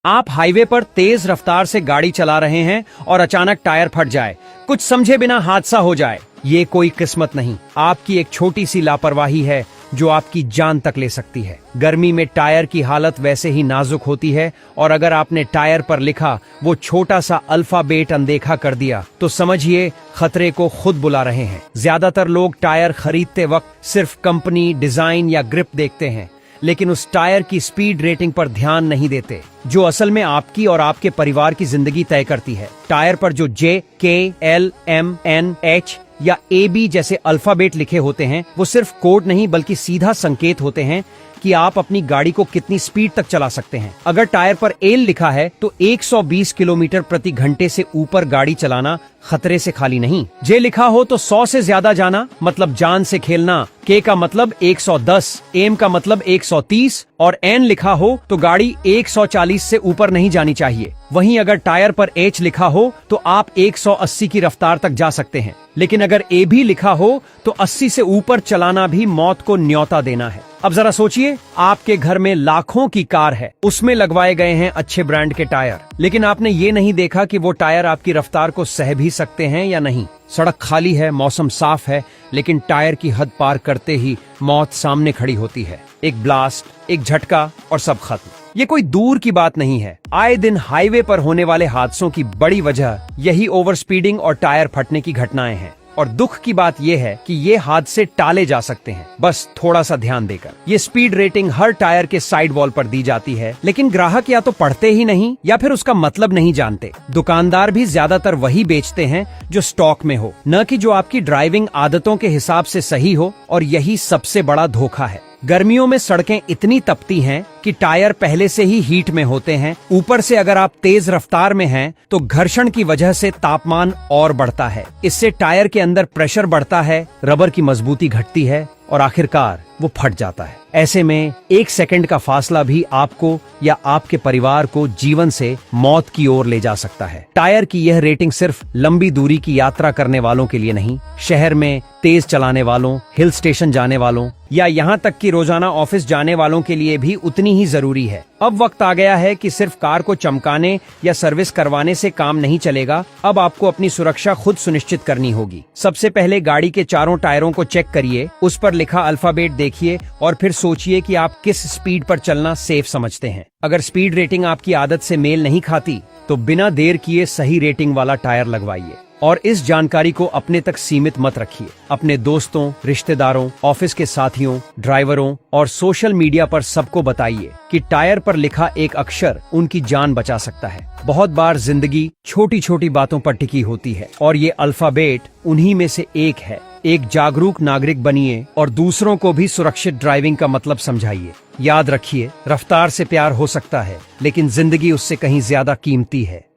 आप हाईवे पर तेज रफ्तार से गाड़ी चला रहे हैं और अचानक टायर फट जाए, कुछ समझे बिना हादसा हो जाए। ये कोई किस्मत नहीं, आपकी एक छोटी सी लापरवाही है जो आपकी जान तक ले सकती है। गर्मी में टायर की हालत वैसे ही नाजुक होती है और अगर आपने टायर पर लिखा वो छोटा सा अल्फाबेट अनदेखा कर दिया तो समझिए खतरे को खुद बुला रहे हैं। ज्यादातर लोग टायर खरीदते वक्त सिर्फ कंपनी, डिजाइन या ग्रिप देखते हैं, लेकिन उस टायर की स्पीड रेटिंग पर ध्यान नहीं देते, जो असल में आपकी और आपके परिवार की जिंदगी तय करती है। टायर पर जो J, K, L, M, N, H या AB जैसे अल्फाबेट लिखे होते हैं वो सिर्फ कोड नहीं बल्कि सीधा संकेत होते हैं कि आप अपनी गाड़ी को कितनी स्पीड तक चला सकते हैं। अगर टायर पर L लिखा है तो 120 किलोमीटर प्रति घंटे से ऊपर गाड़ी चलाना खतरे से खाली नहीं। J लिखा हो तो 100 से ज्यादा जाना मतलब जान से खेलना, K का मतलब 110, M का मतलब 130 और N लिखा हो तो गाड़ी 140 से ऊपर नहीं जानी चाहिए। वहीं अगर टायर पर H लिखा हो तो आप 180 की रफ्तार तक जा सकते हैं, लेकिन अगर AB लिखा हो तो 80 से ऊपर चलाना भी मौत को न्योता देना है। अब जरा सोचिए, आपके घर में लाखों की कार है, उसमें लगवाए गए हैं अच्छे ब्रांड के टायर, लेकिन आपने ये नहीं देखा कि वो टायर आपकी रफ्तार को सह भी सकते हैं या नहीं। सड़क खाली है, मौसम साफ है, लेकिन टायर की हद पार करते ही मौत सामने खड़ी होती है। एक ब्लास्ट, एक झटका और सब खत्म। ये कोई दूर की बात नहीं है। आए दिन हाईवे पर होने वाले हादसों की बड़ी वजह यही ओवर स्पीडिंग और टायर फटने की घटनाएं हैं। और दुख की बात यह है कि ये हादसे टाले जा सकते हैं, बस थोड़ा सा ध्यान देकर। ये स्पीड रेटिंग हर टायर के साइड वॉल पर दी जाती है, लेकिन ग्राहक या तो पढ़ते ही नहीं या फिर उसका मतलब नहीं जानते। दुकानदार भी ज्यादातर वही बेचते हैं जो स्टॉक में हो, न कि जो आपकी ड्राइविंग आदतों के हिसाब से सही हो, और यही सबसे बड़ा धोखा है। गर्मियों में सड़कें इतनी तपती हैं कि टायर पहले से ही हीट में होते हैं। ऊपर से अगर आप तेज रफ्तार में हैं तो घर्षण की वजह से तापमान और बढ़ता है। इससे टायर के अंदर प्रेशर बढ़ता है, रबर की मजबूती घटती है और आखिरकार वो फट जाता है। ऐसे में 1 सेकंड का फासला भी आपको या आपके परिवार को जीवन से मौत की ओर ले जा सकता है। टायर की यह रेटिंग सिर्फ लंबी दूरी की यात्रा करने वालों के लिए नहीं, शहर में तेज चलाने वालों, हिल स्टेशन जाने वालों या यहाँ तक कि रोजाना ऑफिस जाने वालों के लिए भी उतनी ही जरूरी है। अब वक्त आ गया है कि सिर्फ कार को चमकाने या सर्विस करवाने से काम नहीं चलेगा। अब आपको अपनी सुरक्षा खुद सुनिश्चित करनी होगी। सबसे पहले गाड़ी के चारों टायरों को चेक करिए, उस पर लिखा अल्फाबेट देखिए और फिर सोचिए कि आप किस स्पीड पर चलना सेफ समझते हैं। अगर स्पीड रेटिंग आपकी आदत से मेल नहीं खाती तो बिना देर किए सही रेटिंग वाला टायर लगवाइए। और इस जानकारी को अपने तक सीमित मत रखिए। अपने दोस्तों, रिश्तेदारों, ऑफिस के साथियों, ड्राइवरों और सोशल मीडिया पर सबको बताइए कि टायर पर लिखा एक अक्षर उनकी जान बचा सकता है। बहुत बार जिंदगी छोटी छोटी बातों पर टिकी होती है और ये अल्फाबेट उन्हीं में से एक है। एक जागरूक नागरिक बनिए और दूसरों को भी सुरक्षित ड्राइविंग का मतलब समझाइए। याद रखिए, रफ्तार से प्यार हो सकता है, लेकिन जिंदगी उससे कहीं ज्यादा कीमती है।